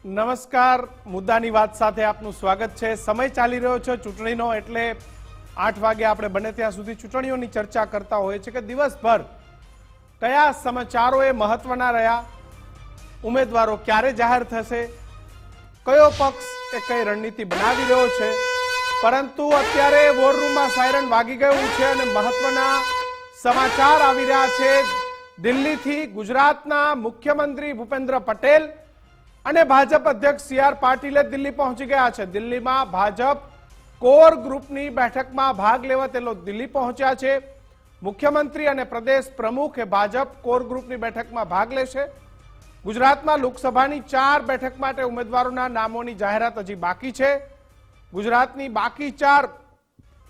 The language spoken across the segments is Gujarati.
નમસ્કાર, મુદ્દાની વાત સાથે આપનું સ્વાગત છે। સમય ચાલી રહ્યો છે ચૂંટણીનો, એટલે 8 વાગે આપણે બને ત્યાં સુધી ચૂંટણીઓની ચર્ચા કરતા હોઈએ છીએ કે દિવસભર કયા સમાચારોએ મહત્વના રહ્યા, ઉમેદવારો ક્યારે જાહેર થશે, કયો પક્ષ એ કઈ રણનીતિ બનાવી રહ્યો છે। પરંતુ અત્યારે વોર રૂમમાં સાયરન વાગી ગયું છે અને મહત્વના સમાચાર આવી રહ્યા છે દિલ્હીથી। ગુજરાતના મુખ્યમંત્રી ભૂપેન્દ્ર પટેલ અને ભાજપ અધ્યક્ષ સી.આર. પાટીલે દિલ્હી પહોંચી ગયા છે। દિલ્હીમાં ભાજપ કોર ગ્રુપની બેઠકમાં ભાગ લેવા તેઓ દિલ્હી પહોંચ્યા છે। મુખ્યમંત્રી અને પ્રદેશ પ્રમુખ એ ભાજપ કોર ગ્રુપની બેઠકમાં ભાગ લેશે। ગુજરાતમાં લોકસભાની 4 બેઠક માટે ઉમેદવારોના નામોની જાહેરાત હજી બાકી છે। ગુજરાતની બાકી 4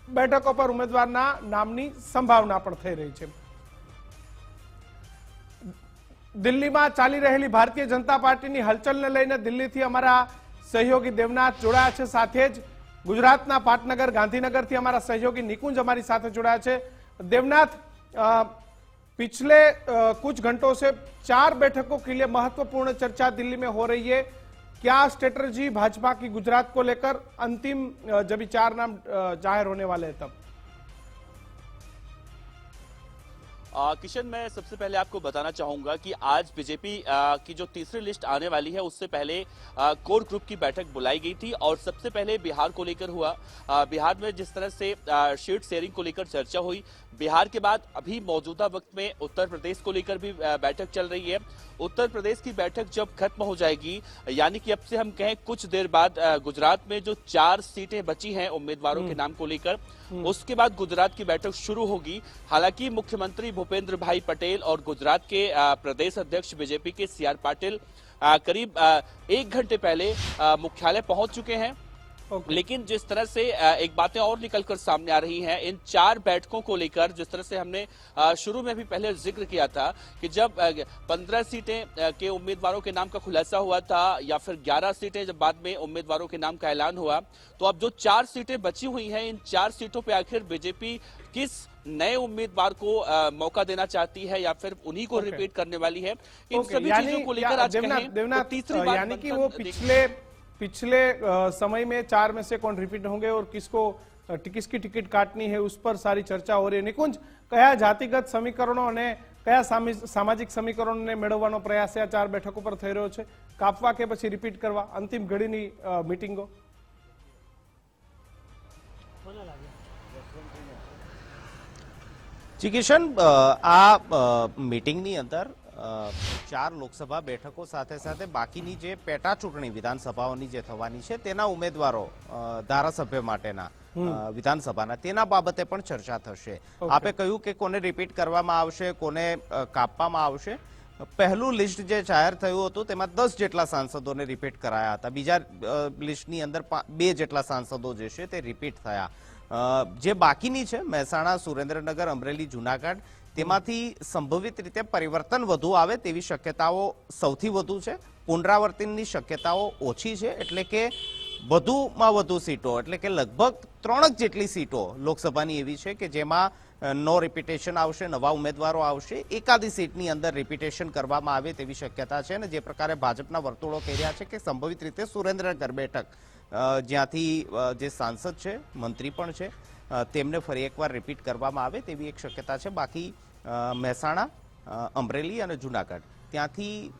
બેઠકો પર ઉમેદવારના નામની સંભાવના પણ થઈ રહી છે। દિલ્હીમાં ચાલી રહેલી ભારતીય જનતા પાર્ટીની હલચલને લઈને દિલ્હીથી અમારા સહયોગી દેવનાથ જોડાયા છે। સાથે જ ગુજરાતના પાટનગર ગાંધીનગરથી અમારા સહયોગી निकुंज हमारी साथ जुड़ा है। देवनाथ, पिछले कुछ घंटों से 4 बैठकों के लिए महत्वपूर्ण चर्चा दिल्ली में हो रही है। क्या स्ट्रेटजी भाजपा की गुजरात को लेकर, अंतिम जब 4 नाम जाहिर होने वाले हैं तब? किशन, मैं सबसे पहले आपको बताना चाहूंगा कि आज बीजेपी की जो तीसरी लिस्ट आने वाली है उससे पहले कोर ग्रुप की बैठक बुलाई गई थी और सबसे पहले बिहार को लेकर हुआ। बिहार में जिस तरह से सीट शेयरिंग को लेकर चर्चा हुई, बिहार के बाद अभी मौजूदा वक्त में उत्तर प्रदेश को लेकर भी बैठक चल रही है। उत्तर प्रदेश की बैठक जब खत्म हो जाएगी, यानी कि अब से हम कहें कुछ देर बाद गुजरात में जो 4 सीटें बची हैं उम्मीदवारों के नाम को लेकर, उसके बाद गुजरात की बैठक शुरू होगी। हालांकि मुख्यमंत्री भूपेंद्र भाई पटेल और गुजरात के प्रदेश अध्यक्ष बीजेपी के सी.आर. पाटिल करीब 1 घंटे पहले मुख्यालय पहुंच चुके हैं। लेकिन जिस तरह से एक बातें और निकलकर सामने आ रही हैं इन 4 बैठकों को लेकर, जिस तरह से हमने शुरू में भी पहले जिक्र किया था कि जब 15 सीटें के उम्मीदवारों के नाम का खुलासा हुआ था या फिर 11 सीटें जब बाद में उम्मीदवारों के नाम का ऐलान हुआ, तो अब जो 4 सीटें बची हुई हैं, इन 4 सीटों पर आखिर बीजेपी किस नए उम्मीदवार को मौका देना चाहती है या फिर उन्हीं को रिपीट करने वाली है, इन सभी चीजों को लेकर आज देवनाथ, तीसरी बात, यानी कि वो पिछले समय में 4 में से कौन रिपीट होंगे और किसकी टिकट काटनी है, उस पर सारी चर्चा हो रही है। निकुंज, कया जातिगत समीकरणों અને કયા સામાજિક સમીકરણોને મેળવવાનો પ્રયાસ આ 4 બેઠકો પર થઈ રહ્યો છે? કાપવા કે પછી રિપીટ કરવા? અંતિમ ઘડીની મીટિંગો? જી કિશન, આ મીટિંગની અંદર 4 લોકસભા બેઠકો સાથે સાથે બાકીની જે પેટા ચૂંટણી વિધાનસભાઓની જે થવાની છે તેના ઉમેદવારો ધારાસભ્ય માટેના વિધાનસભાના તેના બાબતે પણ ચર્ચા થશે। આપે કહ્યું કે કોને રિપીટ કરવામાં આવશે, કોને કાપવામાં આવશે। પહેલું લિસ્ટ જે જાહેર થયું હતું તેમાં 10 જેટલા સાંસદોને રિપીટ કરાયા હતા। બીજા લિસ્ટની અંદર 2 જેટલા સાંસદો જે છે તે રિપીટ થયા। જે બાકીની છે મહેસાણા, સુરેન્દ્રનગર, અમરેલી, જુનાગઢ, તેમાંથી સંભવિત રીતે પરિવર્તન વધુ આવે તેવી શક્યતાઓ સૌથી વધુ છે। પુનરાવર્તનની શક્યતાઓ ઓછી છે, એટલે કે વધુમાં વધુ સીટો, એટલે કે લગભગ 3 જેટલી સીટો લોકસભાની એવી છે કે જેમાં નો રિપીટેશન આવશે, નવા ઉમેદવારો આવશે। એકાદી સીટની અંદર રિપીટેશન કરવામાં આવે તેવી શક્યતા છે। અને જે પ્રકારે ભાજપના વર્તુળો કહી રહ્યા છે કે સંભવિત રીતે સુરેન્દ્રનગર બેઠક, જ્યાંથી જે સાંસદ છે, મંત્રી પણ છે, તેમને ફરી એકવાર રિપીટ કરવામાં આવે તેવી એક શક્યતા છે। બાકી મહેસાણા, અમરેલી અને જુનાગઢ, ત્યાંથી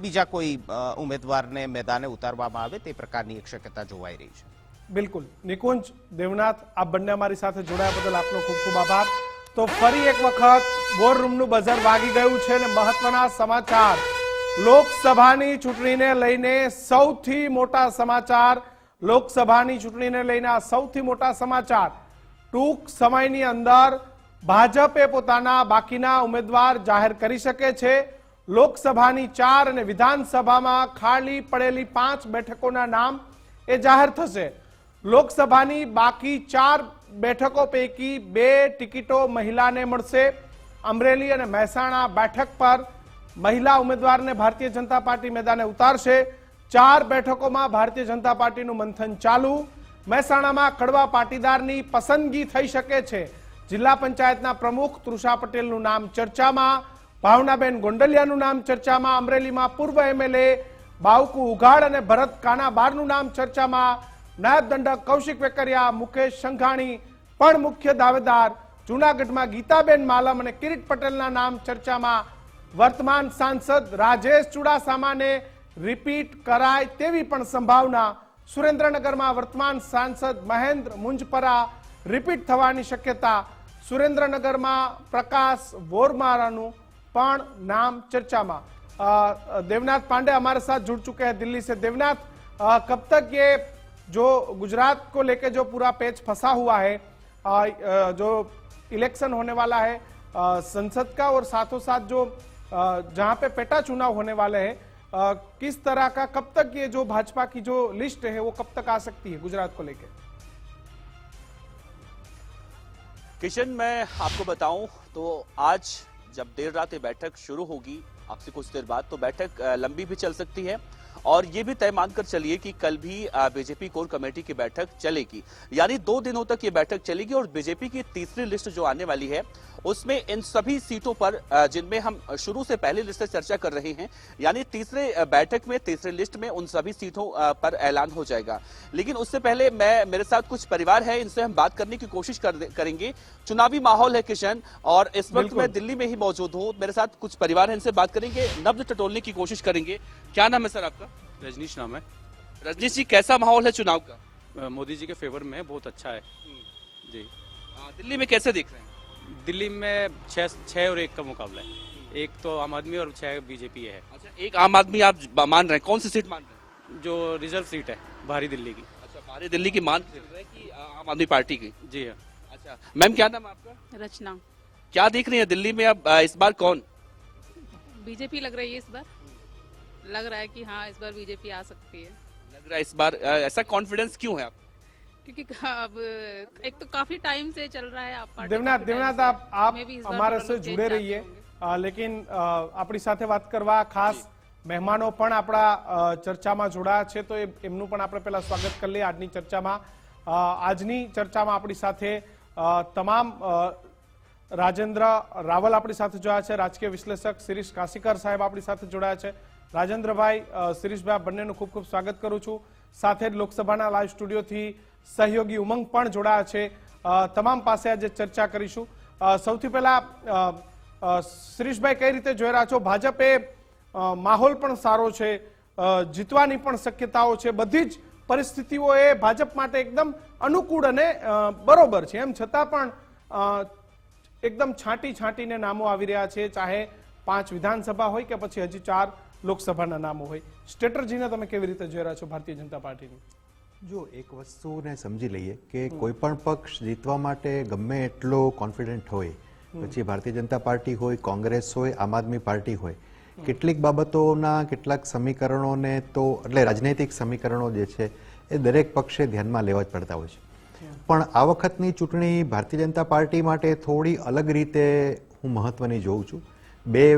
બીજા કોઈ ઉમેદવારને મેદાને ઉતારવામાં આવે તે પ્રકારની એક શક્યતા જોવાઈ રહી છે। બિલકુલ નિકુંજ, દેવનાથ, આપ બંને અમારી સાથે જોડાયા બદલ આપનો ખૂબ ખૂબ આભાર। તો ફરી એક વખત વોર રૂમનું બઝર વાગી ગયું છે અને મહત્વના સમાચાર, લોકસભાની ચૂંટણીને લઈને સૌથી મોટા સમાચાર, લોકસભાની ચૂંટણીને લઈને આ સૌથી મોટા સમાચાર। ટૂંક સમયની અંદર ભાજપે પોતાના બાકીના ઉમેદવાર જાહેર કરી શકે છે। લોકસભાની 4 અને વિધાનસભામાં ખાલી પડેલી 5 બેઠકોના નામ એ જાહેર થશે। લોકસભાની બાકી 4 બેઠકો પૈકી 2 ટિકિટો મહિલાને મળશે। અમરેલી અને મહેસાણા બેઠક પર મહિલા ઉમેદવારને ભારતીય જનતા પાર્ટી મેદાને ઉતારશે। 4 બેઠકોમાં ભારતીય જનતા પાર્ટીનું મંથન ચાલુ। મહેસાણામાં કડવા પાટીદારની પસંદગી થઈ શકે છે। જિલ્લા પંચાયતના પ્રમુખ તૃષા પટેલનું નામ ચર્ચામાં, ભાવનાબેન ગોંડલિયાનું નામ ચર્ચામાં, અમરેલીમાં પૂર્વ એમએલએ બાવકુ ઉઘાડ અને ભરત કાનાબારનું નામ ચર્ચામાં. નાયબ દંડક કૌશિક વેકરિયા, મુકેશ સંઘાણી પણ મુખ્ય દાવેદાર. જૂનાગઢમાં ગીતાબેન માલમ અને કિરીટ પટેલના નામ ચર્ચામાં. વર્તમાન સાંસદ રાજેશ ચુડાસમાને રિપીટ કરાય તેવી પણ સંભાવના. સુરેન્દ્રનગરમાં વર્તમાન સાંસદ મહેન્દ્ર મુંજપરા રિપીટ થવાની શક્યતા. સુરેન્દ્રનગરમાં પ્રકાશ वोरमाराનું પણ नाम चर्चा में. देवनाथ पांडे हमारे साथ जुड़ चुके हैं दिल्ली से. देवनाथ, कब तक ये जो गुजरात को लेके जो पूरा पेच फंसा हुआ है, जो इलेक्शन होने वाला है संसद का और साथों साथ जो जहां पे पेटा चुनाव होने वाले हैं, किस तरह का कब तक ये जो भाजपा की जो लिस्ट है वो कब तक आ सकती है गुजरात को लेके? किशन, मैं आपको बताऊं तो आज जब देर रात ये बैठक शुरू होगी आपसे कुछ देर बाद, तो बैठक लंबी भी चल सकती है और ये भी तय मानकर चलिए कि कल भी बीजेपी कोर कमेटी की बैठक चलेगी, यानी 2 दिनों तक ये बैठक चलेगी। और बीजेपी की तीसरी लिस्ट जो आने वाली है उसमें इन सभी सीटों पर जिनमें हम शुरू से पहली लिस्ट से चर्चा कर रहे हैं, यानी तीसरे बैठक में तीसरी लिस्ट में उन सभी सीटों पर ऐलान हो जाएगा। लेकिन उससे पहले मेरे साथ कुछ परिवार है, इनसे हम बात करने की कोशिश करेंगे। चुनावी माहौल है किशन, और इस वक्त मैं दिल्ली में ही मौजूद हूँ। मेरे साथ कुछ परिवार है, इनसे बात करेंगे, नब्ज टटोलने की कोशिश करेंगे। क्या नाम है सर आपका? रजनीश नाम है। रजनीश जी, कैसा माहौल है चुनाव का? मोदी जी के फेवर में बहुत अच्छा है जी। दिल्ली में कैसे देख रहे हैं? दिल्ली में 6 और 1 का मुकाबला है। 1 तो आम आदमी और 6 बीजेपी है। अच्छा, एक आम आदमी आप मान रहे हैं, कौन सी सीट मान रहे हैं? जो रिजर्व सीट है बाहरी दिल्ली की। अच्छा, बाहरी दिल्ली की मान रहे हैं कि आम आदमी पार्टी की? जी हाँ। अच्छा मैम, क्या नाम है आपका? रचना। क्या देख रही है दिल्ली में अब इस बार कौन? बीजेपी लग रही है इस बार। लग रहा है कि हाँ इस बार बीजेपी आ सकती है। लग रहा है इस बार, ऐसा कॉन्फिडेंस क्यों है आप? क्योंकि अब एक तो काफी टाइम से चल रहा है। आप देवनाथ आप हमारे से जुड़े रहिए, लेकिन આપણી સાથે વાત કરવા ખાસ મહેમાનો પણ આપણા ચર્ચામાં જોડાયા છે, તો એમનું પણ આપણે પહેલા સ્વાગત કરી લઈએ આજની ચર્ચામાં. આજની ચર્ચામાં આપણી સાથે તમામ રાજેન્દ્ર રાવલ આપણી સાથે જોડાયા છે, રાજકીય વિશ્લેષક શિરીષ કાશીકર સાહેબ આપણી સાથે જોડાયા છે. રાજેન્દ્રભાઈ, શિરીષભાઈ, બંનેનું ખૂબ ખૂબ સ્વાગત કરું છું. સાથે જ લોકસભાના લાઈવ સ્ટુડિયોથી સહયોગી ઉમંગ પણ જોડાયા છે. તમામ પાસે આજે ચર્ચા કરીશું. સૌથી પહેલા શિરીષભાઈ, કઈ રીતે જોઈ રહ્યા છો? ભાજપે માહોલ પણ સારો છે, જીતવાની પણ શક્યતાઓ છે, બધી જ પરિસ્થિતિઓ એ ભાજપ માટે એકદમ અનુકૂળ અને બરોબર છે. એમ છતાં પણ એકદમ છાંટીને નામો આવી રહ્યા છે, ચાહે 5 વિધાનસભા હોય કે પછી હજી 4 લોકસભાના નામો હોય. સ્ટ્રેટર્જીને તમે કેવી રીતે જોઈ રહ્યા છો ભારતીય જનતા પાર્ટીની? જો એક વસ્તુને સમજી લઈએ કે કોઈ પણ પક્ષ જીતવા માટે ગમે એટલો કોન્ફિડન્ટ હોય, પછી ભારતીય જનતા પાર્ટી હોય, કોંગ્રેસ હોય, આમ આદમી પાર્ટી હોય, કેટલીક બાબતોના કેટલાક સમીકરણોને તો એટલે રાજનૈતિક સમીકરણો જે છે એ દરેક પક્ષે ધ્યાનમાં લેવા જ પડતા હોય છે. પણ આ વખતની ચૂંટણી ભારતીય જનતા પાર્ટી માટે થોડી અલગ રીતે હું મહત્વની જોઉં છું. 2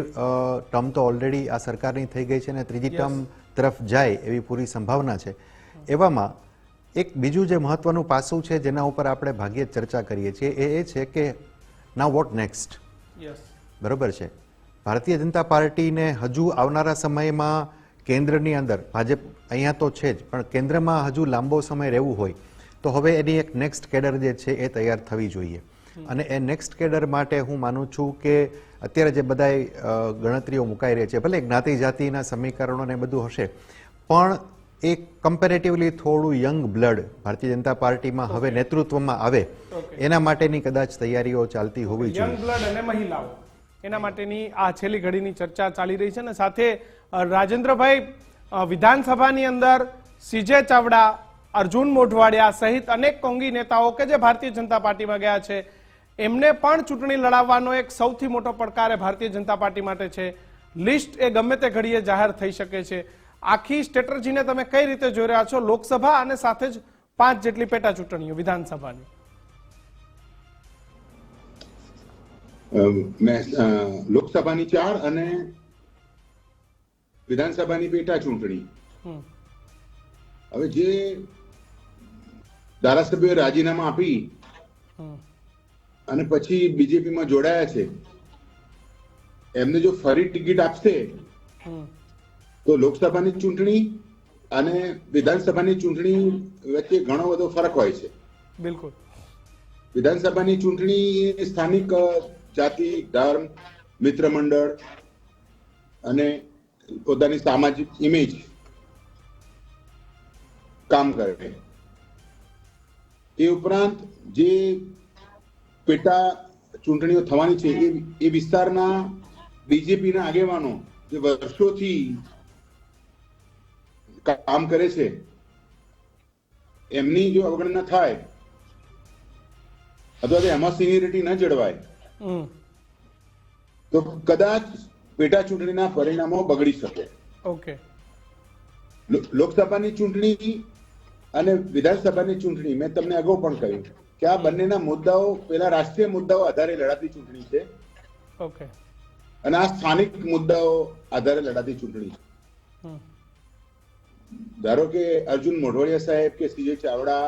ટર્મ તો ઓલરેડી આ સરકારની થઈ ગઈ છે અને ત્રીજી ટર્મ તરફ જાય એવી પૂરી સંભાવના છે. એવામાં એક બીજું જે મહત્વનું પાસું છે જેના ઉપર આપણે ભાગ્યે ચર્ચા કરીએ છીએ એ છે કે નાઉ વોટ નેક્સ્ટ. બરોબર છે, ભારતીય જનતા પાર્ટીને હજુ આવનારા સમયમાં કેન્દ્રની અંદર ભાજપ અહીંયા તો છે જ, પણ કેન્દ્રમાં હજુ લાંબો સમય રહેવું હોય તો હવે એની એક નેક્સ્ટ કેડર જે છે એ તૈયાર થવી જોઈએ. અને એ નેક્સ્ટ કેડર માટે હું માનું છું કે અત્યારે જે બધા ગણતરીઓ મુકાઈ રહી છે, ભલે જ્ઞાતિ જાતિના સમીકરણો ને બધું હશે, પણ એક કમ્પેરેટિવલી થોડું યંગ બ્લડ ભારતીય જનતા પાર્ટીમાં હવે નેતૃત્વમાં આવે એના માટેની કદાચ તૈયારીઓ ચાલતી હોવી જોઈએ. યંગ બ્લડ અને મહિલાઓ, એના માટેની આ છેલ્લી ઘડીની ચર્ચા ચાલી રહી છે. અને સાથે રાજેન્દ્રભાઈ, વિધાનસભાની અંદર સીજે ચાવડા, અર્જુન મોઢવાડિયા સહિત અનેક કોંગી નેતાઓ કે જે ભારતીય જનતા પાર્ટીમાં ગયા છે, એમને પણ ચૂંટણી લડાવવાનો એક સૌથી મોટો પડકાર ભારતીય જનતા પાર્ટી માટે છે. લિસ્ટ એ ગમે તે ઘડીએ જાહેર થઈ શકે છે. આખી સ્ટ્રેટર્જીને તમે કઈ રીતે જોઈ રહ્યા છો? લોકસભા અને સાથે જ 5 જેટલી પેટા ચૂંટણીઓ વિધાનસભાની. લોકસભાની 4 અને વિધાનસભાની પેટા ચૂંટણી. હવે જે ધારાસભ્યોએ રાજીનામા આપી અને પછી બીજેપીમાં જોડાયા છે, એમને જો ફરી ટિકિટ આપશે તો લોકસભાની ચૂંટણી અને વિધાનસભાની ચૂંટણી વચ્ચે ઘણો બધો ફરક હોય છે. બિલકુલ. વિધાનસભાની ચૂંટણી સ્થાનિક જાતિ, ધર્મ, મિત્ર મંડળ અને પોતાની સામાજિક ઇમેજ કામ કરે. એ ઉપરાંત જે પેટા ચૂંટણીઓ થવાની છે એ વિસ્તારના બીજેપીના આગેવાનો જે વર્ષોથી કામ કરે છે એમની જો અવગણના થાય અથવા તો એમાં સિનિયરિટી ન જળવાય તો કદાચ પેટા ચૂંટણીના પરિણામો બગડી શકે. ઓકે. લોકસભાની ચૂંટણી અને વિધાનસભાની ચૂંટણી મેં તમને અગાઉ પણ કહ્યું કે આ બંનેના મુદ્દાઓ પેલા રાષ્ટ્રીય મુદ્દાઓ આધારે લડાતી ચૂંટણી છે. ઓકે. અને આ સ્થાનિક મુદ્દાઓ આધારે લડાતી ચૂંટણી છે. ધારો કે અર્જુન મોઢવાડિયા સાહેબ કે સીજે ચાવડા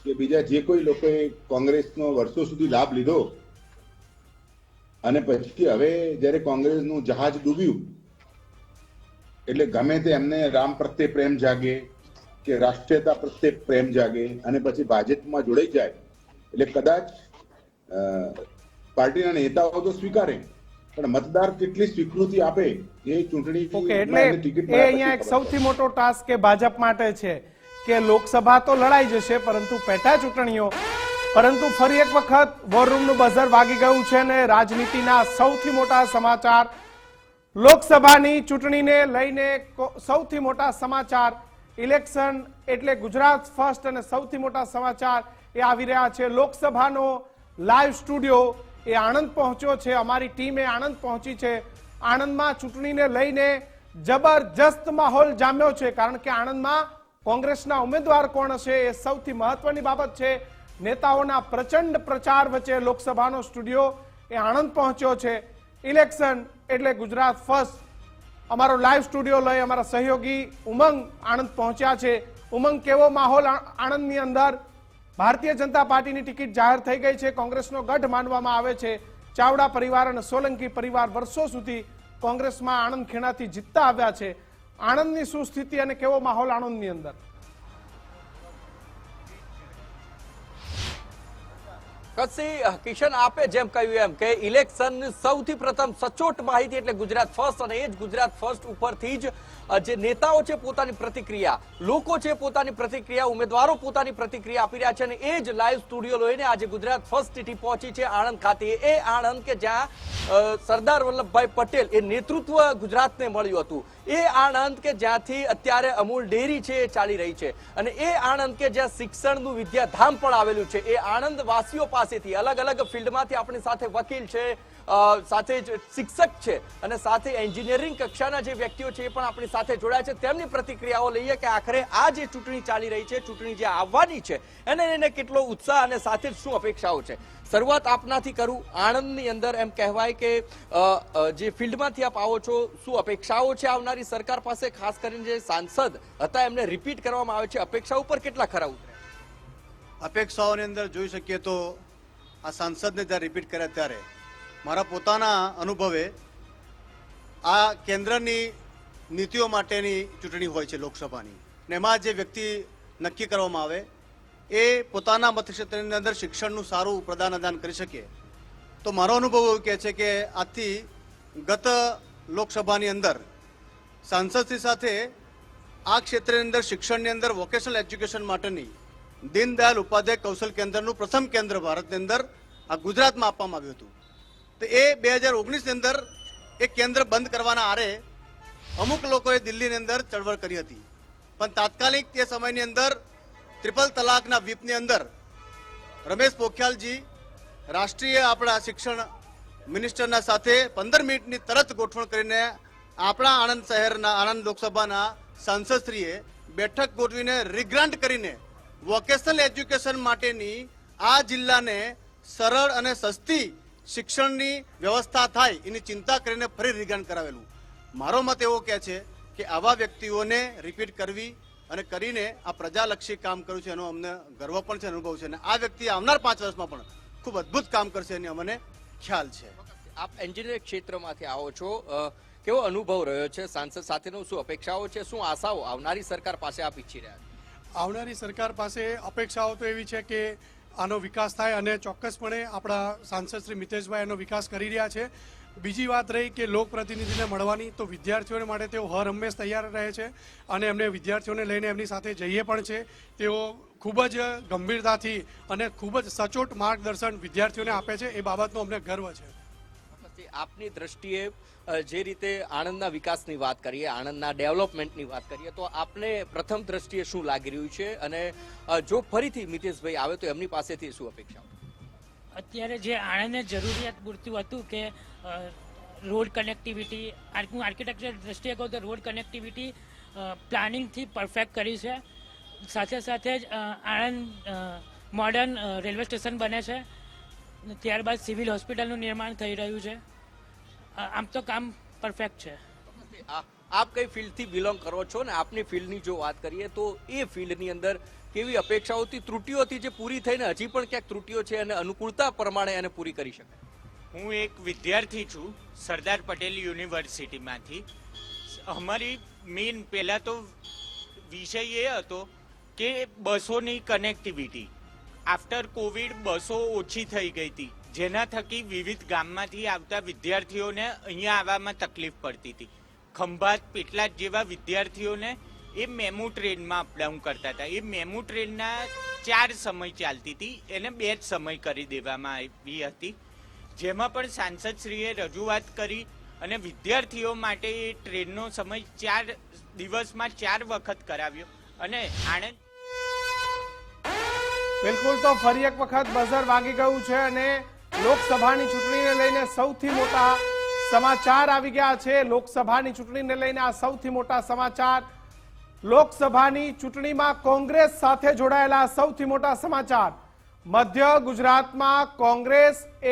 કે બીજા જે કોઈ લોકોએ કોંગ્રેસનો વર્ષો સુધી લાભ લીધો અને પછી હવે જ્યારે કોંગ્રેસનું જહાજ ડૂબ્યું એટલે ગમે તે એમને રામ પ્રત્યે પ્રેમ જાગે કે રાષ્ટ્રીયતા પ્રત્યે પ્રેમ જાગે અને પછી ભાજપમાં જોડાઈ જાય એટલે કદાચ પાર્ટીના નેતાઓ તો સ્વીકારે પણ મતદાર કેટલી સ્વીકૃતિ આપે એ ચૂંટણી. ઓકે, એટલે એ અહીંયા એક સૌથી મોટો ટાસ્ક કે ભાજપ માટે છે કે લોકસભા તો લડાઈ જશે પરંતુ પેટા ચૂંટણીઓ, પરંતુ ફરી એક વખત વોર રૂમનું બઝર વાગી ગયું છે અને રાજનીતિના સૌથી મોટા સમાચાર, લોકસભાની ચૂંટણીને લઈને સૌથી મોટા સમાચાર, ઇલેક્શન એટલે ગુજરાત ફર્સ્ટ અને સૌથી મોટા સમાચાર એ આવી રહ્યા છે. લોકસભાનો લાઈવ સ્ટુડિયો એ આણંદ પહોંચ્યો છે. અમારી ટીમે આણંદ પહોંચી છે. આણંદમાં ચૂંટણીને લઈને જબરજસ્ત માહોલ જામ્યો છે કારણ કે આણંદમાં કોંગ્રેસના ઉમેદવાર કોણ હશે એ સૌથી મહત્વની બાબત છે. નેતાઓના પ્રચંડ પ્રચાર વચ્ચે લોકસભાનો સ્ટુડિયો એ આણંદ પહોંચ્યો છે. ઇલેક્શન એટલે ગુજરાત ફર્સ્ટ. અમારો લાઈવ સ્ટુડિયો લઈ અમારા સહયોગી ઉમંગ આણંદ પહોંચ્યા છે. ઉમંગ, કેવો માહોલ આણંદની અંદર? ભારતીય જનતા પાર્ટીની ટિકિટ જાહેર થઈ ગઈ છે. કોંગ્રેસનો ગઢ માનવામાં આવે છે. ચાવડા પરિવાર અને સોલંકી પરિવાર વર્ષો સુધી કોંગ્રેસમાં આણંદ ખેડાથી જીતતા આવ્યા છે. આણંદની શું સ્થિતિ અને કેવો માહોલ આણંદની અંદર? કિશન, આપે જેમ કહ્યું એમ કે ઇલેક્શન સૌથી પ્રથમ સચોટ માહિતી એટલે ગુજરાત ફર્સ્ટ, અને એ જ ગુજરાત ફર્સ્ટ ઉપરથી જ જે નેતાઓ છે પોતાની પ્રતિક્રિયા, લોકો છે પોતાની પ્રતિક્રિયા, ઉમેદવારો પોતાની પ્રતિક્રિયા આપી રહ્યા છે અને એ જ લાઈવ સ્ટુડિયો લઈને આજે ગુજરાત ફર્સ્ટ ટીટી પહોંચી છે આણંદ ખાતે. એ આણંદ કે જ્યાં સરદાર વલ્લભભાઈ પટેલ એ નેતૃત્વ ગુજરાતને મળ્યું હતું. એ આણંદ કે જ્યાંથી અત્યારે અમૂલ ડેરી છે એ ચાલી રહી છે અને એ આણંદ કે જ્યાં શિક્ષણનું વિદ્યાધામ પણ આવેલું છે. એ આણંદ વાસીઓ પાસેથી અલગ અલગ ફિલ્ડમાંથી આપણી સાથે વકીલ છે, સાથે જ શિક્ષક છે અને સાથે એન્જિનિયરિંગ કક્ષાના જે વ્યક્તિઓ છે એ પણ આપણી સાથે જોડાયા છે. તેમની પ્રતિક્રિયાઓ લઈએ કે આખરે આ જે ચૂંટણી ચાલી રહી છે, ચૂંટણી જે આવવાની છે એને લઈને કેટલો ઉત્સાહ અને સાથે જ શું અપેક્ષાઓ છે. શરૂઆત આપનાથી કરું. આણંદની અંદર એમ કહેવાય કે જે ફિલ્ડમાંથી આપ આવો છો, શું અપેક્ષાઓ છે આવનારી સરકાર પાસે? ખાસ કરીને જે સાંસદ હતા એમને રિપીટ કરવામાં આવે છે, અપેક્ષાઓ પર કેટલા ખરા ઉતરે? અપેક્ષાઓની અંદર જોઈ શકીએ તો આ સાંસદને જ્યારે રિપીટ કર્યા ત્યારે મારા પોતાના અનુભવે આ કેન્દ્રની નીતિઓ માટેની ચૂંટણી હોય છે લોકસભાની, ને એમાં જે વ્યક્તિ નક્કી કરવામાં આવે એ પોતાના મતક્ષેત્રની અંદર શિક્ષણનું સારું પ્રદાન આદાન કરી શકે. તો મારો અનુભવ એવું કહે છે કે આજથી ગત લોકસભાની અંદર સાંસદશ્રી સાથે આ ક્ષેત્રની અંદર શિક્ષણની અંદર વોકેશનલ એજ્યુકેશન માટેની દીનદયાલ ઉપાધ્યાય કૌશલ કેન્દ્રનું પ્રથમ કેન્દ્ર ભારતની અંદર આ ગુજરાતમાં આપવામાં આવ્યું હતું. તો એ 2019ની અંદર એ કેન્દ્ર બંધ કરવાના આરે અમુક લોકોએ દિલ્હીની અંદર ચળવળ કરી હતી, પણ તાત્કાલિક તે સમયની અંદર ટ્રિપલ તલાકના વ્હીપની અંદર રમેશ પોખરિયાલજી રાષ્ટ્રીય આપણા શિક્ષણ મિનિસ્ટરના સાથે 15 મિનિટની તરત ગોઠવણ કરીને આપણા આણંદ શહેરના આણંદ લોકસભાના સાંસદશ્રીએ બેઠક ગોઠવીને રિગ્રાન્ટ કરીને વોકેશનલ એજ્યુકેશન માટેની આ જિલ્લાને સરળ અને સસ્તી શિક્ષણની વ્યવસ્થા થાય એની ચિંતા કરીને ફરી રિગ્રાન્ટ કરાવેલું. મારો મત એવો કહે છે કે આવા વ્યક્તિઓને રિપીટ કરવી અને કરીને આ પ્રજાલક્ષી કામ કર્યું છે એનો અમને ગર્વ પણ છે, અનુભવ છે અને આ વ્યક્તિ આવનાર 5 વર્ષમાં પણ ખૂબ અદ્ભુત કામ કરશે એની અમને ખ્યાલ છે. આપ એન્જિનિયરિંગ ક્ષેત્રમાંથી આવો છો, કેવો અનુભવ રહ્યો છે સાંસદ સાથેનો? શું અપેક્ષાઓ છે, શું આશાઓ આવનારી સરકાર પાસે આપ ઈચ્છી રહ્યા છો? આવનારી સરકાર પાસે અપેક્ષાઓ તો એવી છે કે આનો વિકાસ થાય અને ચોક્કસપણે આપણા સાંસદ શ્રી મિતેશભાઈ એનો વિકાસ કરી રહ્યા છે. બીજી વાત રહી કે લોકપ્રતિનિધિને મળવાની, તો વિદ્યાર્થીઓને માટે તેઓ હર હંમેશ તૈયાર રહે છે અને એમને વિદ્યાર્થીઓને લઈને એમની સાથે જઈએ પણ છે. તેઓ ખૂબ જ ગંભીરતાથી અને ખૂબ જ સચોટ માર્ગદર્શન વિદ્યાર્થીઓને આપે છે. એ બાબતનો અમને ગર્વ છે. આપની દ્રષ્ટિએ જે રીતે આણંદના વિકાસની વાત કરીએ, આણંદના ડેવલપમેન્ટની વાત કરીએ, તો આપને પ્રથમ દ્રષ્ટિએ શું લાગી રહ્યું છે અને જો ફરીથી મિતેશભાઈ આવે તો એમની પાસેથી શું અપેક્ષાઓ? અત્યારે જે આણંદને જરૂરિયાત પૂરતું હતું કે રોડ કનેક્ટિવિટી, હું આર્કિટેક્ચર દ્રષ્ટિએ કહું તો રોડ કનેક્ટિવિટી પ્લાનિંગથી પરફેક્ટ કરી છે. સાથે સાથે જ આણંદ મોડર્ન રેલવે સ્ટેશન બને છે. ત્યારબાદ સિવિલ હોસ્પિટલનું નિર્માણ થઈ રહ્યું છે. આમ તો કામ પરફેક્ટ છે. આપ કઈ ફિલ્ડથી બિલોંગ કરો છો ને આપની ફિલ્ડની જો વાત કરીએ તો એ ફિલ્ડની અંદર કેવી અપેક્ષાઓથી, ત્રુટીઓથી જે પૂરી થઈને હજી પણ ક્યાંક ત્રુટીઓ છે અને અનુકૂળતા પ્રમાણે એને પૂરી કરી શકાય? હું એક વિદ્યાર્થી છું સરદાર પટેલ યુનિવર્સિટીમાંથી. અમારી મેઇન પહેલાં તો વિષય એ હતો કે બસોની કનેક્ટિવિટી. આફ્ટર કોવિડ બસો ઓછી થઈ ગઈ હતી, જેના થકી વિવિધ ગામમાંથી આવતા વિદ્યાર્થીઓને અહીંયા આવવામાં તકલીફ પડતી હતી. ખંભાત, પેટલાદ જેવા વિદ્યાર્થીઓને એ મેમુ ટ્રેનમાં અપડાઉન કરતા હતા. એ મેમુ ટ્રેનના 4 સમય ચાલતી હતી, એને 2 જ સમય કરી દેવામાં આવી હતી. જેમાં પણ સાંસદશ્રીએ રજૂઆત કરી અને વિદ્યાર્થીઓ માટે એ ટ્રેનનો સમય 4 દિવસમાં 4 વખત કરાવ્યો. અને આણંદ બિલકુલ, તો ફરી એક વખત બઝર વાગી ગયું છે અને લોકસભાની ચૂંટણીને લઈને સૌથી મોટા સમાચાર આવી ગયા છે. લોકસભાની ચૂંટણીને લઈને આ સૌથી મોટા સમાચાર. લોકસભાની ચૂંટણીમાં કોંગ્રેસ સાથે જોડાયેલા સૌથી મોટા સમાચાર. મધ્ય ગુજરાતમાં કોંગ્રેસ એ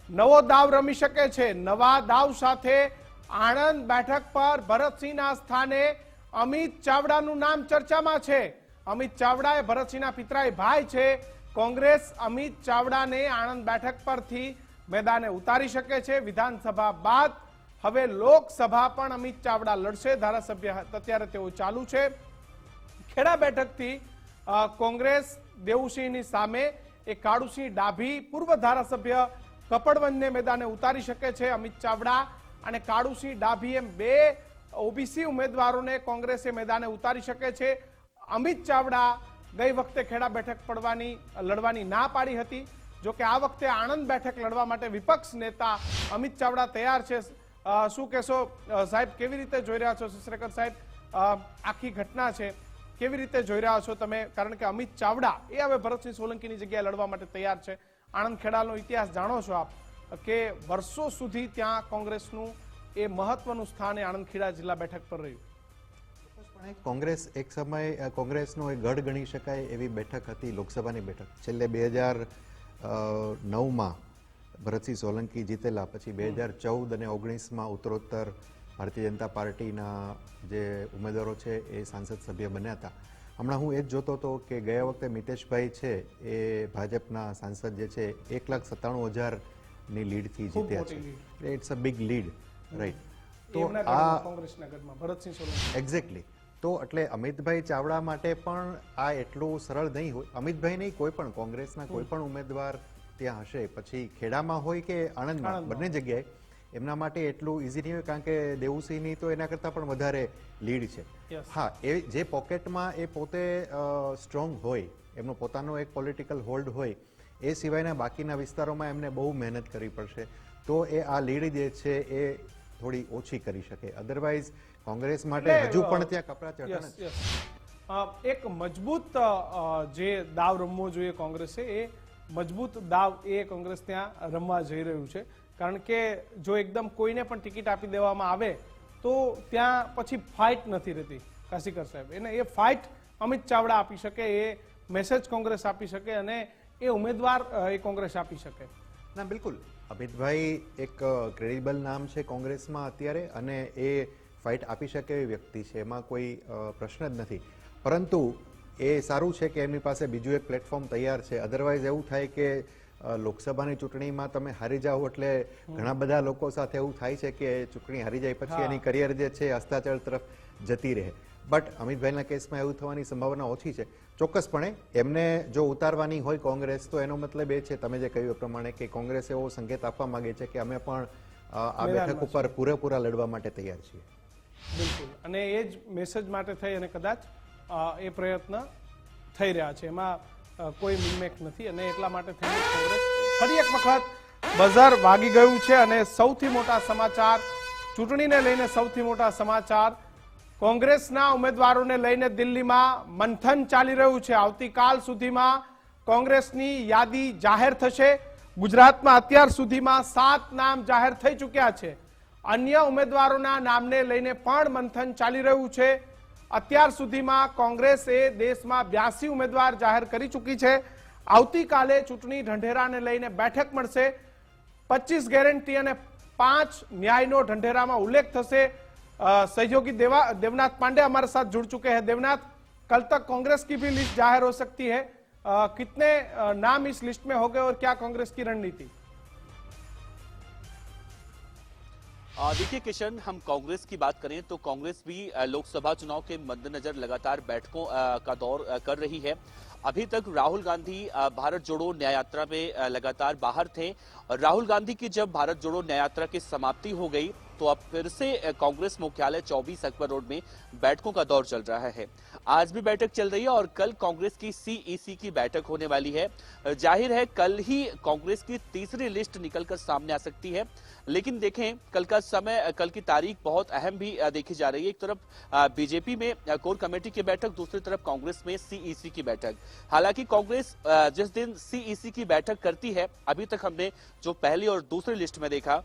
નવો દાવ રમી શકે છે. નવા દાવ સાથે આણંદ બેઠક પર ભરતસિંહના સ્થાને અમિત ચાવડાનું નામ ચર્ચામાં છે. અમિત ચાવડા એ ભરતસિંહના પિતરાઈ ભાઈ છે. કોંગ્રેસ અમિત ચાવડાને આણંદ બેઠક પરથી મેદાને ઉતારી શકે છે. વિધાનસભા બાદ હવે લોકસભા પણ અમિત ચાવડા લડશે. ધારાસભ્ય અત્યારે તેઓ ચાલુ છે. ખેડા બેઠકથી કોંગ્રેસ દેવુસિંહની સામે એ કાળુસિંહ ડાભી પૂર્વ ધારાસભ્ય કપડવંજને મેદાને ઉતારી શકે છે. અમિત ચાવડા અને કાળુસિંહ ડાભી એમ 2 ઓબીસી ઉમેદવારોને કોંગ્રેસે મેદાને ઉતારી શકે છે. અમિત ચાવડા ગઈ વખતે ખેડા બેઠક લડવાની ના પાડી હતી. જોકે આ વખતે આણંદ બેઠક લડવા માટે વિપક્ષ નેતા અમિત ચાવડા તૈયાર છે. શું કહેશો સાહેબ, કેવી રીતે જોઈ રહ્યા છો? શિશ્રેકર સાહેબ, આખી ઘટના છે, કેવી રીતે જોઈ રહ્યા છો તમે? કારણ કે અમિત ચાવડા એ હવે ભરતસિંહ સોલંકીની જગ્યાએ લડવા માટે તૈયાર છે. આણંદ ખેડાનો ઇતિહાસ જાણો છો આપ કે વર્ષો સુધી ત્યાં કોંગ્રેસનું એ મહત્વનું સ્થાન એ આણંદ ખેડા જિલ્લા બેઠક પર રહ્યું. કોંગ્રેસ એક સમય કોંગ્રેસનો એક ગઢ ગણી શકાય એવી બેઠક હતી, લોકસભાની બેઠક. છેલ્લે 2009માં ભરતસિંહ સોલંકી જીતેલા, પછી 2014 અને 2019માં ઉત્તરોત્તર ભારતીય જનતા પાર્ટીના જે ઉમેદવારો છે એ સાંસદ સભ્ય બન્યા હતા. હમણાં હું એ જ જોતો હતો કે ગયા વખતે મિતેશભાઈ છે એ ભાજપના સાંસદ જે છે 1,97,000ની લીડથી જીત્યા છે. It's a big lead, right? તો આ કોંગ્રેસના ગઢમાં ભરતસિંહ સોલંકી એક્ઝેક્ટલી. તો એટલે અમિતભાઈ ચાવડા માટે પણ આ એટલું સરળ નહીં હોય. અમિતભાઈ નહીં, કોઈ પણ કોંગ્રેસના કોઈ પણ ઉમેદવાર ત્યાં હશે, પછી ખેડામાં હોય કે આણંદમાં, બંને જગ્યાએ એમના માટે એટલું ઇઝી નહીં હોય. કારણ કે દેવુસિંહની તો એના કરતાં પણ વધારે લીડ છે. હા, એ જે પોકેટમાં એ પોતે સ્ટ્રોંગ હોય, એમનો પોતાનો એક પોલિટિકલ હોલ્ડ હોય, એ સિવાયના બાકીના વિસ્તારોમાં એમને બહુ મહેનત કરવી પડશે. તો એ આ લીડ જે છે એ થોડી ઓછી કરી શકે. અધરવાઇઝ કોંગ્રેસ માટે હજુ પણ ત્યાં કપરા ચઢાણ છે. એક મજબૂત જે દાવ રમવો જોઈએ કોંગ્રેસે, એ મજબૂત દાવ એ કોંગ્રેસ ત્યાં રમવા જઈ રહ્યું છે. કારણ કે જો એકદમ કોઈને પણ ટિકિટ આપી દેવામાં આવે તો ત્યાં પછી ફાઇટ નથી રહેતી. કાશીકર સાહેબ, એને એ ફાઇટ અમિત ચાવડા આપી શકે, એ મેસેજ કોંગ્રેસ આપી શકે અને એ ઉમેદવાર એ કોંગ્રેસ આપી શકે. ના, બિલકુલ. અમિતભાઈ એક ક્રેડિબલ નામ છે કોંગ્રેસમાં અત્યારે અને એ ફાઇટ આપી શકે એવી વ્યક્તિ છે, એમાં કોઈ પ્રશ્ન જ નથી. પરંતુ એ સારું છે કે એમની પાસે બીજું એક પ્લેટફોર્મ તૈયાર છે. અધરવાઇઝ એવું થાય કે લોકસભાની ચૂંટણીમાં તમે હારી જાઓ એટલે ઘણા બધા લોકો સાથે એવું થાય છે કે ચૂંટણી હારી જાય પછી એની કરિયર જે છે અસ્તાચળ તરફ જતી રહે. બટ અમિતભાઈના કેસમાં એવું થવાની સંભાવના ઓછી છે. ચોક્કસપણે એમને જો ઉતારવાની હોય કોંગ્રેસ તો એનો મતલબ એ છે તમે જે કહ્યું એ પ્રમાણે કે કોંગ્રેસ એવો સંકેત આપવા માંગે છે કે અમે પણ આ બેઠક ઉપર પૂરેપૂરા લડવા માટે તૈયાર છીએ. બિલકુલ, અને એ જ મેસેજ માટે થઈ અને કદાચ એ પ્રયત્ન થઈ રહ્યા છે, એમાં કોઈ મિલમેક નથી અને એટલા માટે થઈને કોંગ્રેસ ફરી એક વખત બઝર વાગી ગયું છે. અને સૌથી મોટા સમાચાર ચૂંટણીને લઈને સૌથી મોટા સમાચાર કોંગ્રેસના ઉમેદવારોને લઈને દિલ્હીમાં મંથન ચાલી રહ્યું છે. આવતીકાલ સુધીમાં કોંગ્રેસની યાદી જાહેર થશે. ગુજરાતમાં અત્યાર સુધીમાં 7 નામ જાહેર થઈ ચૂક્યા છે. અન્ય ઉમેદવારોના નામને લઈને પણ મંથન ચાલી રહ્યું છે. અત્યાર સુધીમાં કોંગ્રેસે દેશમાં 82 ઉમેદવાર જાહેર કરી ચૂકી છે. આવતીકાલે ચૂંટણી ઢંઢેરાને લઈને બેઠક મળશે. 25 ગેરંટી અને 5 ન્યાયનો ઢંઢેરામાં ઉલ્લેખ થશે. सहयोगी देवनाथ पांडे हमारे साथ जुड़ चुके हैं. देवनाथ, कल तक कांग्रेस की भी लिस्ट जाहिर हो सकती है. कितने नाम इस लिस्ट में हो गए और क्या कांग्रेस की रणनीति? देखिए किशन, हम कांग्रेस की बात करें तो कांग्रेस भी लोकसभा चुनाव के मद्देनजर लगातार बैठकों का दौर कर रही है. अभी तक राहुल गांधी भारत जोड़ो न्याय यात्रा में लगातार बाहर थे. राहुल गांधी की जब भारत जोड़ो न्याय यात्रा की समाप्ति हो गई तो अब फिर से कांग्रेस मुख्यालय 24 अकबर रोड में बैठकों का दौर चल रहा है. आज भी बैठक चल रही है और कल कांग्रेस की सीईसी की बैठक होने वाली है. जाहिर है कल ही कांग्रेस की तीसरी लिस्ट निकलकर सामने आ सकती है. लेकिन देखें कल का समय, कल की तारीख बहुत अहम भी देखी जा रही है. एक तरफ बीजेपी में कोर कमेटी की बैठक, दूसरी तरफ कांग्रेस में सीईसी की बैठक. हालांकि कांग्रेस जिस दिन सीईसी की बैठक करती है, अभी तक हमने जो पहली और दूसरी लिस्ट में देखा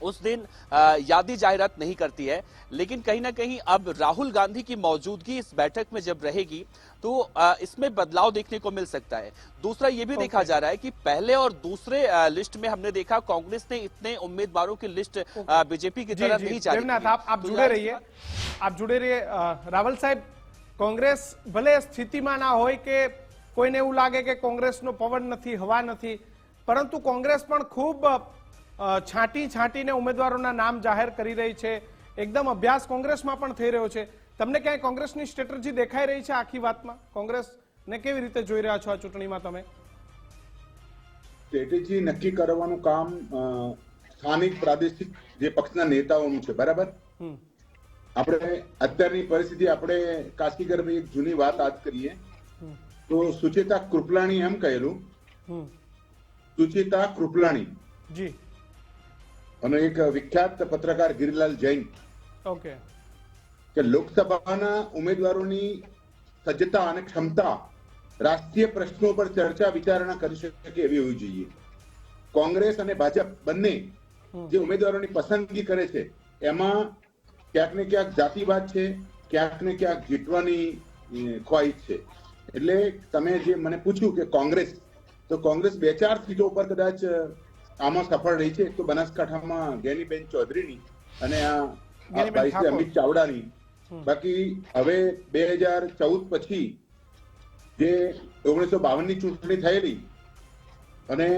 उस दिन यादी जाहिरात नहीं करती है. लेकिन कहीं ना कहीं अब राहुल गांधी की मौजूदगी इस बैठक में जब रहेगी तो इसमें बदलाव देखने को मिल सकता है. दूसरा ये भी देखा जा रहा है कि पहले और दूसरे लिस्ट में हमने देखा कांग्रेस ने इतने उम्मीदवारों की लिस्ट बीजेपी की तरह नहीं जारी की. आप जुड़े रहिए, आप जुड़े रहिए. रावल साहब, कांग्रेस भले स्थितिમાં ના હોય કે કોઈને એવું લાગે કે કોંગ્રેસનો પવન નથી, હવા નથી, પરંતુ કોંગ્રેસ પણ ખૂબ છાંટીને ઉમેદવારોના નામ જાહેર કરી રહી છે. એકદમ અભ્યાસ કોંગ્રેસમાં પણ થઈ રહ્યો છે. તમને ક્યાંય કોંગ્રેસની સ્ટ્રેટેજી દેખાઈ રહી છે આખી વાતમાં? કોંગ્રેસને કેવી રીતે જોઈ રહ્યા છો આ ચૂંટણીમાં તમે? સ્ટ્રેટેજી નક્કી કરવાનું કામ સ્થાનિક પ્રાદેશિક જે પક્ષના નેતાઓનું છે. બરાબર, આપણે અત્યારની પરિસ્થિતિ આપણે કાશીગરભાઈ એક જૂની વાત યાદ કરીએ તો સુચેતા કૃપલાણી એમ કહેલું, સુચેતા કૃપલાણી જી, અને એક વિખ્યાત પત્રકાર ગિરિલાલ જૈન, ઓકે, કે લોકસભાના ઉમેદવારોની સજ્જતા અને ક્ષમતા રાષ્ટ્રીય પ્રશ્નો પર ચર્ચા વિચારણા કરી શકે એવી હોવી જોઈએ. કોંગ્રેસ અને ભાજપ બંને જે ઉમેદવારોની પસંદગી કરે છે એમાં ક્યાંક ને ક્યાંક જાતિવાદ છે, ક્યાંક ને ક્યાંક જીતવાની ખ્વાહિશ છે. એટલે તમે જે મને પૂછ્યું કે કોંગ્રેસ, તો કોંગ્રેસ 2-4 સીટો ઉપર કદાચ આમાં સફળ રહી છે. એક તો બનાસકાંઠામાં જ્ઞાનીબેન ચૌધરીની અને આ ભાઈ છે અમિત ચાવડાની. બાકી હવે 2014 પછી જે 1952ની ચૂંટણી થયેલી અને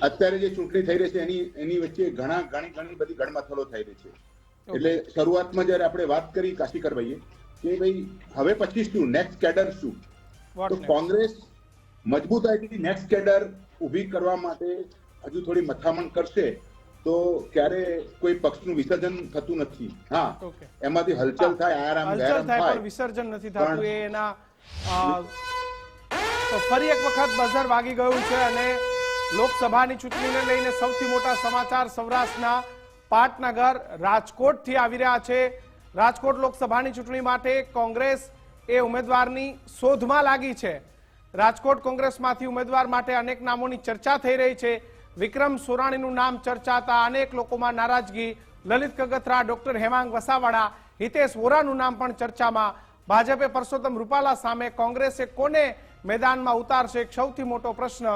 અત્યારે જે ચૂંટણી થઈ રહી છે એની વચ્ચે ઘણી બધી ગણમથલો થઈ રહી છે. એટલે શરૂઆતમાં જયારે આપણે વાત કરી કાશીકરભાઈએ કે ભાઈ હવે પછી શું, નેક્સ્ટ કેડર શું, તો કોંગ્રેસ મજબૂતાઈથી નેક્સ્ટ કેડર ઉભી કરવા માટે હજુ થોડી મથામણ કરશે તો ક્યારે કોઈ પક્ષનું વિસર્જન થતું નથી. હા, એમાંથી હલચલ થાય, આરામ થાય, વિસર્જન નથી થતું. એના તો ફરી એક વખત બઝર વાગી ગયું છે અને લોકસભાની ચૂંટણીને લઈને સૌથી મોટા સમાચાર સૌરાષ્ટ્રના પાટનગર રાજકોટથી આવી રહ્યા છે. રાજકોટ લોકસભાની ચૂંટણી માટે કોંગ્રેસ એ ઉમેદવારની શોધમાં લાગી છે. રાજકોટ કોંગ્રેસમાંથી ઉમેદવાર માટે અનેક નામોની ચર્ચા થઈ રહી છે. વિક્રમ સોરાણીનું નામ ચર્ચાતા અનેક લોકોમાં નારાજગી. લલિત કગથરા, ડોક્ટર હેમાંગ વસાવાડા, હિતેશ વોરાનું નામ પણ ચર્ચામાં. ભાજપે પરસોત્તમ રૂપાલા સામે કોંગ્રેસે કોને મેદાનમાં ઉતારશે સૌથી મોટો પ્રશ્ન.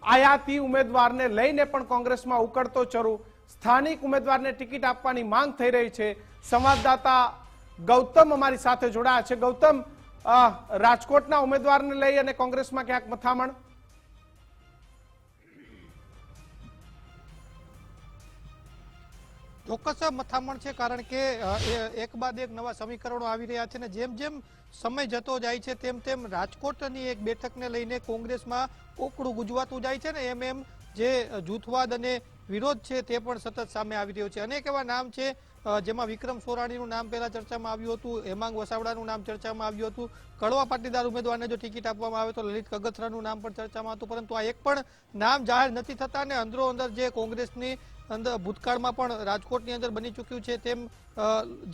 આયાતી ઉમેદવારને લઈને પણ કોંગ્રેસમાં ઉકળતો ચરુ. સ્થાનિક ઉમેદવારને ટિકિટ આપવાની માંગ થઈ રહી છે. સંવાદદાતા ગૌતમ અમારી સાથે જોડાયા છે. ગૌતમ, રાજકોટના ઉમેદવારને લઈ અને કોંગ્રેસમાં ક્યાંક મથામણ? ચોક્કસ મથામણ છે, કારણ કે એક બાદ એક નવા સમીકરણો આવી રહ્યા છે ને જેમ જેમ સમય જતો જાય છે તેમ તેમ રાજકોટની એક બેઠકને લઈને કોંગ્રેસમાં કોકડું ગુંજવાતું જાય છે ને એમ જે જૂથવાદ અને વિરોધ છે તે પણ સતત સામે આવી રહ્યો છે. અનેક એવા નામ છે જેમાં વિક્રમ સોરાણીનું નામ પહેલા ચર્ચામાં આવ્યું હતું, હેમાંગ વસાવડાનું નામ ચર્ચામાં આવ્યું હતું, કડવા પાટીદાર ઉમેદવારને જો ટિકિટ આપવામાં આવે તો લલિત કગથરાનું નામ પણ ચર્ચામાં હતું, પરંતુ આ એક પણ નામ જાહેર નથી થતા ને અંદરો અંદર જે કોંગ્રેસની અંદર ભૂતકાળમાં પણ રાજકોટની અંદર બની ચૂક્યું છે તેમ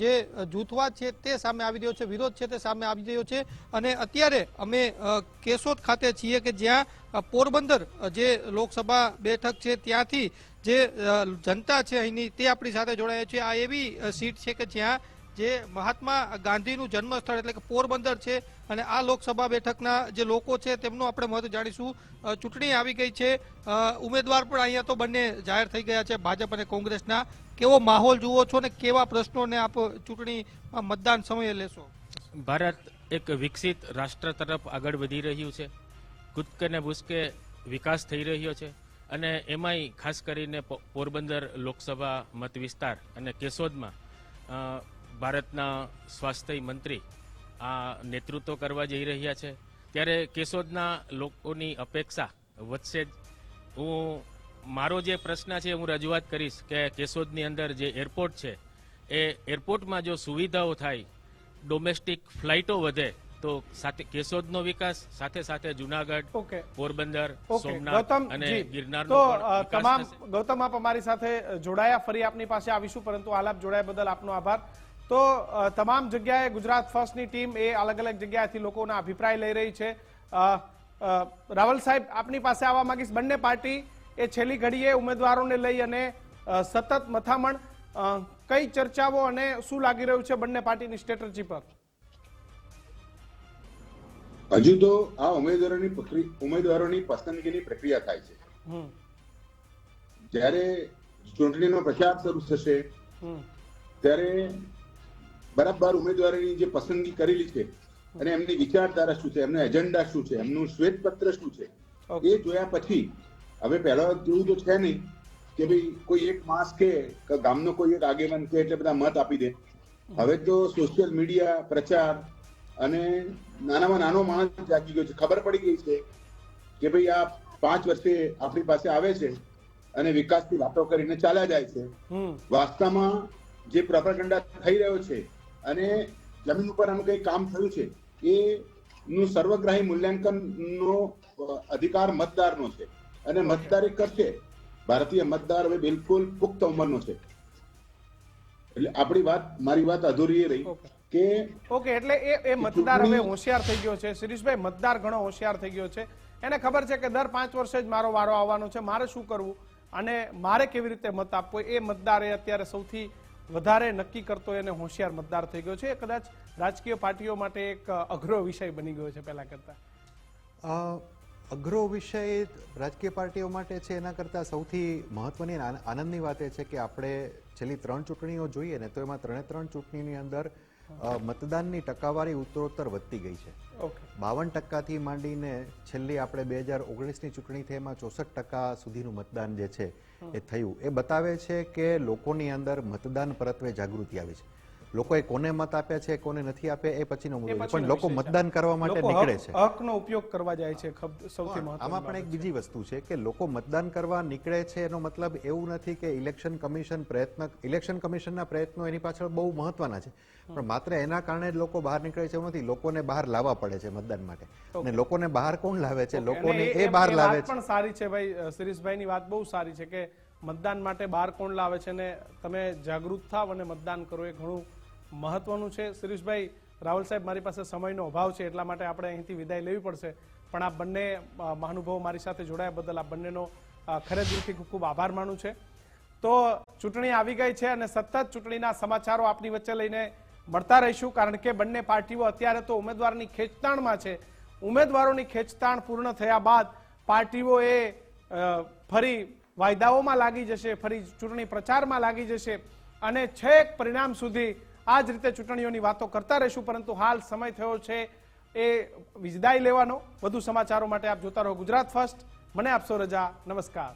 જે જૂથવાદ છે તે સામે આવી રહ્યો છે, વિરોધ છે તે સામે આવી રહ્યો છે. અને અત્યારે અમે કેશોદ ખાતે છીએ કે જ્યાં પોરબંદર જે લોકસભા બેઠક છે ત્યાંથી જે જનતા છે અહીંની તે આપણી સાથે જોડાય છે. આ એવી સીટ છે કે જ્યાં જે મહાત્મા ગાંધીનું જન્મસ્થળ એટલે કે પોરબંદર છે અને આ લોકસભા બેઠકના જે લોકો છે તેમનો આપણે મત જાણીશું. ચૂંટણી આવી ગઈ છે, ઉમેદવાર પણ અહીંયા તો બંને જાહેર થઈ ગયા છે ભાજપ અને કોંગ્રેસના. કેવો માહોલ જુઓ છો ને કેવા પ્રશ્નોને આપ ચૂંટણીમાં મતદાન સમયે લેશો? ભારત એક વિકસિત રાષ્ટ્ર તરફ આગળ વધી રહ્યું છે, કૂદકે ને ભૂસકે વિકાસ થઈ રહ્યો છે અને એમાંય ખાસ કરીને પોરબંદર લોકસભા મત વિસ્તાર અને કેશોદમાં ભારતના સ્વાસ્થ્ય મંત્રી આ નેતૃત્વ કરવા જઈ રહ્યા છે. ત્યારે કેશોદના લોકોની અપેક્ષા વધશે જ. મારો જે પ્રશ્ન છે હું રજૂઆત કરીશ કે કેશોદની અંદર જે એરપોર્ટ છે એ એરપોર્ટમાં જો સુવિધાઓ થાય, ડોમેસ્ટિક ફ્લાઇટો વધે તો સાથે કેશોદનો વિકાસ, સાથે સાથે જુનાગઢ, પોરબંદર, સોમનાથ અને ગિરનારનો પણ વિકાસ થશે. ગૌતમ, આપ અમારી સાથે જોડાયા, ફરી આપની પાસે આવીશું, પરંતુ આલાપ જોડાયા બદલ આપનો આભાર. તો તમામ જગ્યાએ ગુજરાત ફર્સ્ટની ટીમ એ અલગ અલગ જગ્યાએથી લોકોના અભિપ્રાય લઈ રહી છે. રાવલ સાહેબ, આપની પાસે આવવા માંગીશ. બંને પાર્ટી એ છેલ્લી ઘડીએ ઉમેદવારોને લઈ અને સતત મથામણ, કઈ ચર્ચાઓ અને શું લાગી રહ્યું છે બંને પાર્ટીની સ્ટ્રેટેજી પર? હજુ તો આ ઉમેદવારોની પસંદગીની પ્રક્રિયા થાય છે. જ્યારે ચૂંટણીનો પ્રચાર શરૂ થશે ત્યારે બરાબર ઉમેદવારોની જે પસંદગી કરેલી છે અને એમની વિચારધારા શું છે, એમનો એજન્ડા શું છે, એમનું શ્વેતપત્ર શું છે, એ જોયા પછી હવે પહેલા જેવું તો છે નહીં કે ભાઈ કોઈ એક માસ કે ગામનો કોઈ એક આગેવાન કે એટલે બધા મત આપી દે. હવે તો સોશિયલ મીડિયા પ્રચાર અને નાનામાં નાનો માણસ જાગી ગયો છે. ખબર પડી ગઈ છે કે ભાઈ આ 5 વર્ષે આપણી પાસે આવે છે અને વિકાસની વાતો કરીને ચાલ્યા જાય છે. વાસ્તવમાં જે પ્રોપેગેન્ડા થઈ રહ્યો છે અને જમીન ઉપર આનું કઈ કામ થયું છે એનું સર્વગ્રાહી મૂલ્યાંકનનો અધિકાર મતદારનો છે અને મતદારી કરશે. ભારતીય મતદાર હવે બિલકુલ પુખ્ત ઉંમરનો છે. એટલે આપણી વાત, મારી વાત અધૂરી રહી કે એટલે એ મતદાર હવે હોશિયાર થઈ ગયો છે. શિરીષભાઈ, મતદાર ઘણો હોશિયાર થઈ ગયો છે. એને ખબર છે કે દર 5 વર્ષે જ મારો વારો આવવાનો છે, મારે શું કરવું અને મારે કેવી રીતે મત આપવો, એ મતદાર એ અત્યારે સૌથી વધારે નક્કી કરતો એને હોશિયાર મતદાર થઈ ગયો છે. એ કદાચ રાજકીય પાર્ટીઓ માટે એક અઘરો વિષય બની ગયો છે પહેલા કરતા. અઘરો વિષય રાજકીય પાર્ટીઓ માટે છે એના કરતાં સૌથી મહત્વની આનંદની વાત એ છે કે આપણે છેલ્લી 3 ચૂંટણીઓ જોઈએ ને તો એમાં 3 ચૂંટણીની અંદર મતદાનની ટકાવારી ઉત્તરોત્તર વધતી ગઈ છે. 52% માંડીને છેલ્લી આપણે 2019ની ચૂંટણી થઈ એમાં 64% સુધીનું મતદાન જે છે એ થયું. એ બતાવે છે કે લોકોની અંદર મતદાન પરત્વે જાગૃતિ આવી છે. લોકોએ કોને મત આપ્યા છે, કોને નથી આપ્યા એ પછીનો મુદ્દો, પણ લોકો મતદાન કરવા માટે નીકળે છે, હકનો ઉપયોગ કરવા જાય છે. સૌથી મહત્વનું આમાં પણ એક બીજી વસ્તુ છે કે લોકો મતદાન કરવા નીકળે છે એનો મતલબ એવું નથી કે ઇલેક્શન કમિશનના પ્રયત્નો એની પાછળ બહુ મહત્વના છે, પણ માત્ર એના કારણે જ લોકો બહાર નીકળે છે એવું નથી. લોકોને બહાર લાવવા પડે છે મતદાન માટે. અને લોકોને બહાર કોણ લાવે છે? લોકોને એ બહાર લાવે છે. પણ સારી છે ભાઈ, શિરીષભાઈની વાત બહુ સારી છે કે મતદાન માટે બહાર કોણ લાવે છે ને તમે જાગૃત થાવ અને મતદાન કરો, એ ઘણું મહત્વનું છે. શિરીષભાઈ, રાવલ સાહેબ, મારી પાસે સમયનો અભાવ છે એટલા માટે આપણે અહીંથી વિદાય લેવી પડશે, પણ આ બંને મહાનુભાવો મારી સાથે જોડાયા બદલ આ બંનેનો ખરે દિલથી ખૂબ ખૂબ આભાર માનું છે. તો ચૂંટણી આવી ગઈ છે અને સતત ચૂંટણીના સમાચારો આપની વચ્ચે લઈને મળતા રહીશું, કારણ કે બંને પાર્ટીઓ અત્યારે તો ઉમેદવારની ખેંચતાણમાં છે. ઉમેદવારોની ખેંચતાણ પૂર્ણ થયા બાદ પાર્ટીઓ એ ફરી વાયદાઓમાં લાગી જશે, ફરી ચૂંટણી પ્રચારમાં લાગી જશે અને છેક પરિણામ સુધી આ જ રીતે ચૂંટણીઓની વાતો કરતા રહીશું. પરંતુ હાલ સમય થયો છે એ વિદાય લેવાનો. વધુ સમાચારો માટે આપ જોતા રહો ગુજરાત ફર્સ્ટ. મને આપશો રજા. નમસ્કાર.